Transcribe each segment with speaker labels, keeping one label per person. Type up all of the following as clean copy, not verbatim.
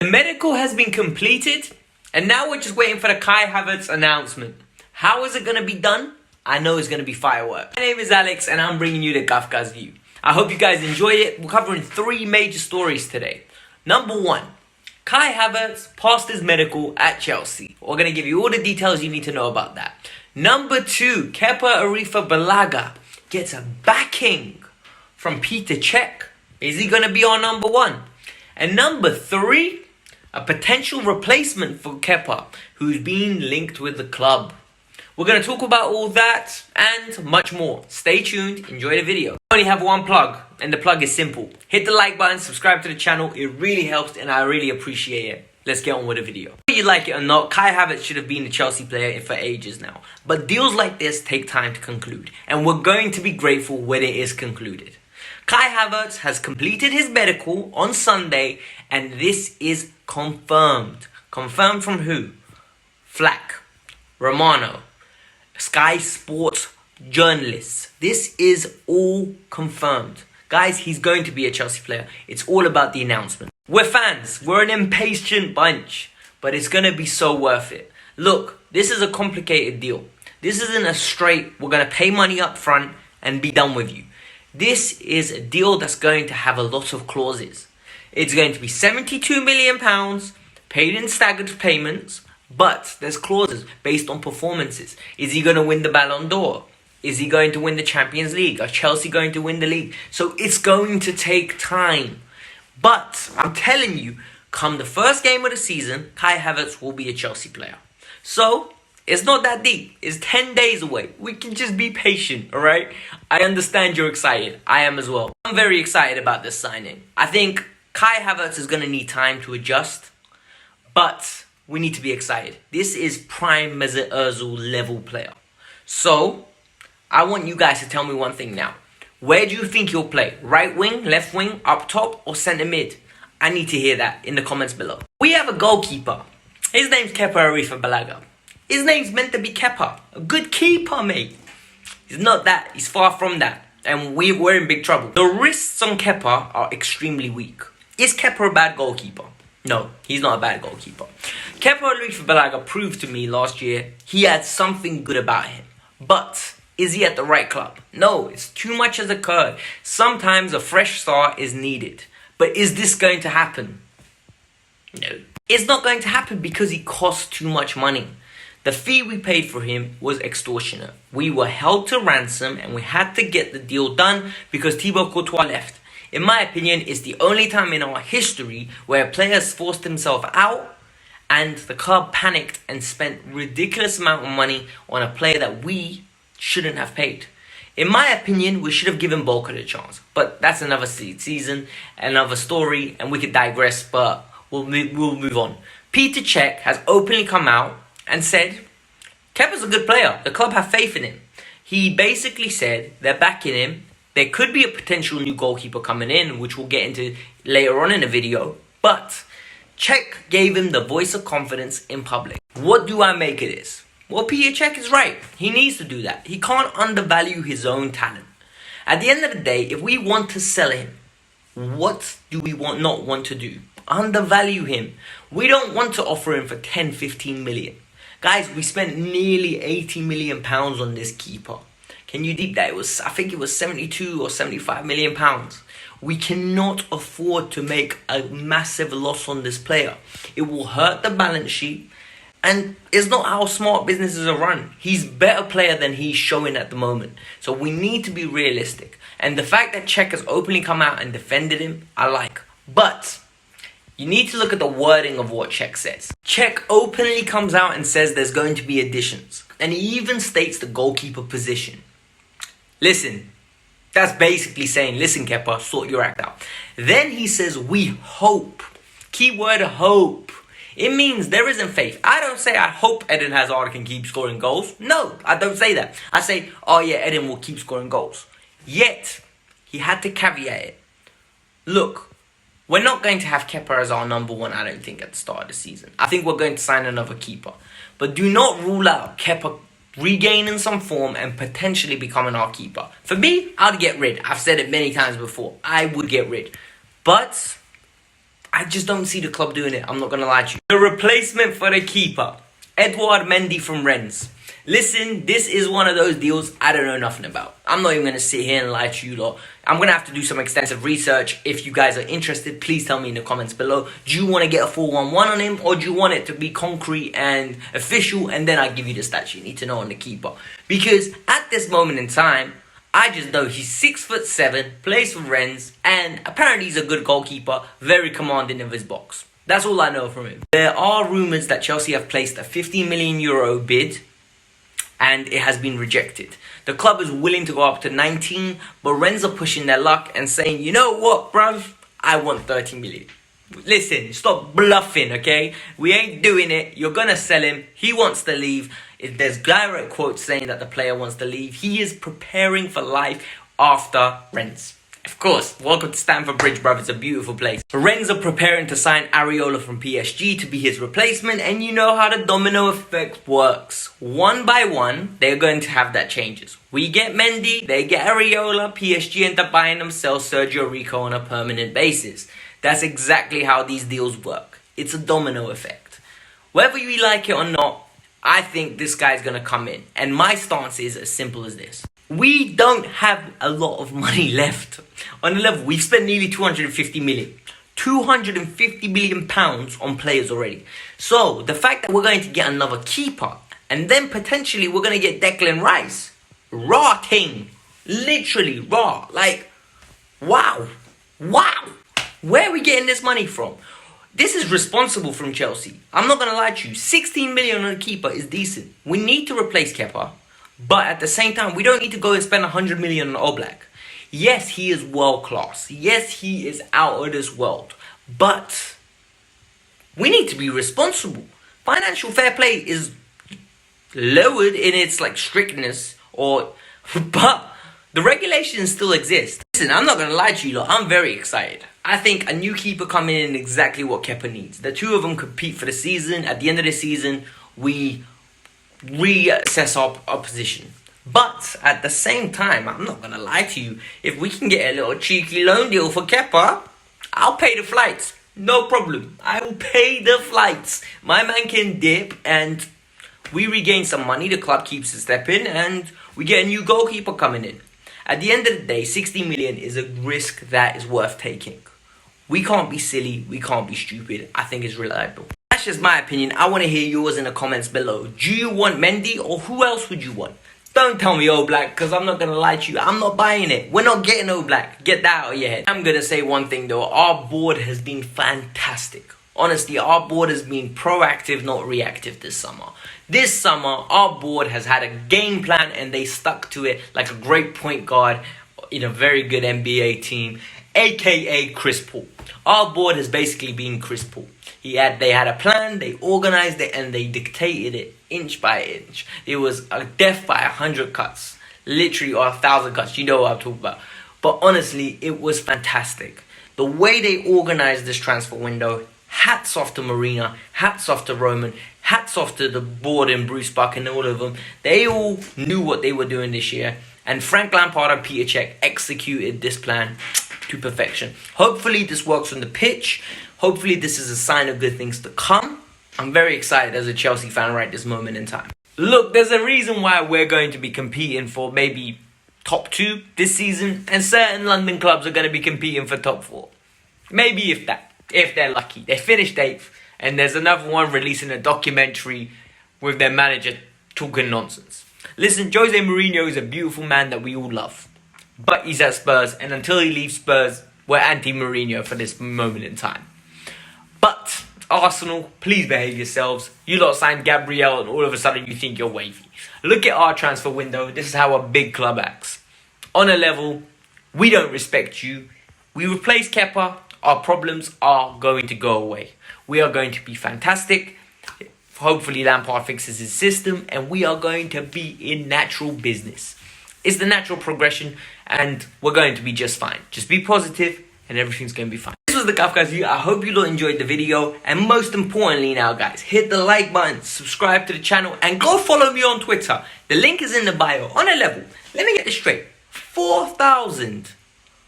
Speaker 1: The medical has been completed, and now we're just waiting for the Kai Havertz announcement. How is it going to be done? I know it's going to be fireworks. My name is Alex, and I'm bringing you the Kafka's View. I hope you guys enjoy it. We're covering 3 major stories today. Number 1, Kai Havertz passed his medical at Chelsea. We're going to give you all the details you need to know about that. Number 2, Kepa Arrizabalaga gets a backing from Petr Cech. Is he going to be our number 1? And number 3, a potential replacement for Kepa, who's been linked with the club. We're going to talk about all that and much more. Stay tuned, enjoy the video. I only have one plug, and the plug is simple. Hit the like button, subscribe to the channel. It really helps, and I really appreciate it. Let's get on with the video. Whether you like it or not, Kai Havertz should have been a Chelsea player for ages now. But deals like this take time to conclude, and we're going to be grateful when it is concluded. Kai Havertz has completed his medical on Sunday, and this is confirmed. Confirmed from who? Flack, Romano, Sky Sports journalists. This is all confirmed. Guys, he's going to be a Chelsea player. It's all about the announcement. We're fans. We're an impatient bunch. But it's going to be so worth it. Look, this is a complicated deal. This isn't a straight, we're going to pay money up front and be done with you. This is a deal that's going to have a lot of clauses. It's going to be £72 million, paid in staggered payments. But there's clauses based on performances. Is he going to win the Ballon d'Or? Is he going to win the Champions League? Are Chelsea going to win the league? So it's going to take time. But I'm telling you, come the first game of the season, Kai Havertz will be a Chelsea player. So it's not that deep. It's 10 days away. We can just be patient, all right? I understand you're excited. I am as well. I'm very excited about this signing. I think Kai Havertz is going to need time to adjust. But we need to be excited. This is prime Mesut Ozil level player. So, I want you guys to tell me one thing now. Where do you think he'll play? Right wing, left wing, up top, or centre mid? I need to hear that in the comments below. We have a goalkeeper. His name's Kepa Arrizabalaga. His name's meant to be Kepa. A good keeper, mate. He's not that. He's far from that. And we're in big trouble. The wrists on Kepa are extremely weak. Is Kepa a bad goalkeeper? No, he's not a bad goalkeeper. Kepa Arrizabalaga proved to me last year he had something good about him. But is he at the right club? No, it's too much has occurred. Sometimes a fresh start is needed. But is this going to happen? No. It's not going to happen because he costs too much money. The fee we paid for him was extortionate. We were held to ransom and we had to get the deal done because Thibaut Courtois left. In my opinion, it's the only time in our history where a player has forced himself out and the club panicked and spent ridiculous amount of money on a player that we shouldn't have paid. In my opinion, we should have given Bolker a chance. But that's another season, another story, and we could digress, but we'll move on. Petr Cech has openly come out and said, Kepa's a good player. The club have faith in him. He basically said they're backing him. There could be a potential new goalkeeper coming in, which we'll get into later on in the video. But Cech gave him the voice of confidence in public. What do I make of this? Well, Petr Cech is right. He needs to do that. He can't undervalue his own talent. At the end of the day, if we want to sell him, what do we not want to do? Undervalue him. We don't want to offer him for 10, 15 million. Guys, we spent nearly 80 million pounds on this keeper. Can you deep that? I think it was 72 or 75 million pounds. We cannot afford to make a massive loss on this player. It will hurt the balance sheet. And it's not how smart businesses are run. He's a better player than he's showing at the moment. So we need to be realistic. And the fact that Cech has openly come out and defended him, I like. But you need to look at the wording of what Cech says. Cech openly comes out and says there's going to be additions. And he even states the goalkeeper position. Listen, that's basically saying, listen, Kepa, sort your act out. Then he says, we hope. Keyword hope. It means there isn't faith. I don't say I hope Eden Hazard can keep scoring goals. No, I don't say that. I say, oh yeah, Eden will keep scoring goals. Yet, he had to caveat it. Look, we're not going to have Kepa as our number 1, I don't think, at the start of the season. I think we're going to sign another keeper. But do not rule out Kepa regaining some form and potentially becoming our keeper. For me, I'd get rid. I've said it many times before. I would get rid. But I just don't see the club doing it. I'm not going to lie to you. The replacement for the keeper, Edouard Mendy from Rennes. Listen, this is one of those deals I don't know nothing about. I'm not even going to sit here and lie to you lot. I'm going to have to do some extensive research. If you guys are interested, please tell me in the comments below. Do you want to get a 4-1-1 on him, or do you want it to be concrete and official, and then I give you the stats you need to know on the keeper? Because at this moment in time, I just know he's 6'7", plays for Rennes, and apparently he's a good goalkeeper, very commanding of his box. That's all I know from him. There are rumours that Chelsea have placed a €15 million bid, and it has been rejected. The club is willing to go up to 19, but Rennes are pushing their luck and saying, you know what, bruv? I want 30 million. Listen, stop bluffing, okay? We ain't doing it. You're going to sell him. He wants to leave. If there's direct quotes saying that the player wants to leave, he is preparing for life after Rennes. Of course, welcome to Stamford Bridge, bruv. It's a beautiful place. Rennes are preparing to sign Areola from PSG to be his replacement, and you know how the domino effect works. One by one, they're going to have that changes. We get Mendy, they get Areola, PSG end up buying themselves Sergio Rico on a permanent basis. That's exactly how these deals work. It's a domino effect. Whether you like it or not, I think this guy's going to come in. And my stance is as simple as this. We don't have a lot of money left. On the level, we've spent nearly 250 million. 250 million pounds on players already. So, the fact that we're going to get another keeper, and then potentially we're going to get Declan Rice. Raw thing. Literally raw. Like, wow. Wow. Where are we getting this money from? This is responsible from Chelsea. I'm not going to lie to you. 16 million on a keeper is decent. We need to replace Kepa. But at the same time, we don't need to go and spend 100 million on Oblak. Yes, he is world class. Yes, he is out of this world. But we need to be responsible. Financial fair play is lowered in its strictness, but the regulations still exist. Listen, I'm not going to lie to you lot. I'm very excited. I think a new keeper coming in exactly what Kepa needs. The two of them compete for the season. At the end of the season, we reassess our position. But at the same time, I'm not going to lie to you. If we can get a little cheeky loan deal for Kepa, I'll pay the flights. No problem. I will pay the flights. My man can dip and we regain some money. The club keeps a step in and we get a new goalkeeper coming in. At the end of the day, 60 million is a risk that is worth taking. We can't be silly. We can't be stupid. I think it's reliable. That's just my opinion. I want to hear yours in the comments below. Do you want Mendy, or who else would you want? Don't tell me Oblak, because I'm not going to lie to you. I'm not buying it. We're not getting Oblak. Get that out of your head. I'm going to say one thing though. Our board has been fantastic. Honestly, our board has been proactive, not reactive this summer. This summer, our board has had a game plan and they stuck to it like a great point guard in a very good NBA team, aka Chris Paul. Our board has basically been Chris Paul. They had a plan, they organized it, and they dictated it inch by inch. It was a death by 100 cuts. Literally, or 1,000 cuts. You know what I'm talking about. But honestly, it was fantastic. The way they organized this transfer window, hats off to Marina, hats off to Roman, hats off to the board and Bruce Buck and all of them. They all knew what they were doing this year. And Frank Lampard and Petr Cech executed this plan to perfection. Hopefully this works on the pitch. Hopefully this is a sign of good things to come. I'm very excited as a Chelsea fan right this moment in time. Look, there's a reason why we're going to be competing for maybe top 2 this season. And certain London clubs are going to be competing for top 4. Maybe if they're lucky. They finished 8th. And there's another one releasing a documentary with their manager talking nonsense. Listen, Jose Mourinho is a beautiful man that we all love. But he's at Spurs, and until he leaves Spurs, we're anti-Mourinho for this moment in time. But Arsenal, please behave yourselves. You lot signed Gabriel, and all of a sudden you think you're wavy. Look at our transfer window. This is how a big club acts. On a level, we don't respect you. We replace Kepa. Our problems are going to go away. We are going to be fantastic. Hopefully Lampard fixes his system, and we are going to be in natural business. It's the natural progression, and we're going to be just fine. Just be positive, and everything's going to be fine. This was the Kafka's View. I hope you all enjoyed the video, and most importantly now, guys, hit the like button, subscribe to the channel, and go follow me on Twitter. The link is in the bio. On a level, let me get this straight. 4,000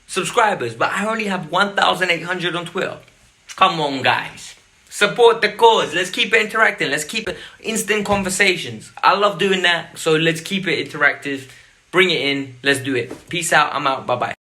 Speaker 1: subscribers, but I only have 1,800 on Twitter. Come on, guys. Support the cause. Let's keep it interacting. Let's keep it instant conversations. I love doing that. So let's keep it interactive. Bring it in. Let's do it. Peace out. I'm out. Bye-bye.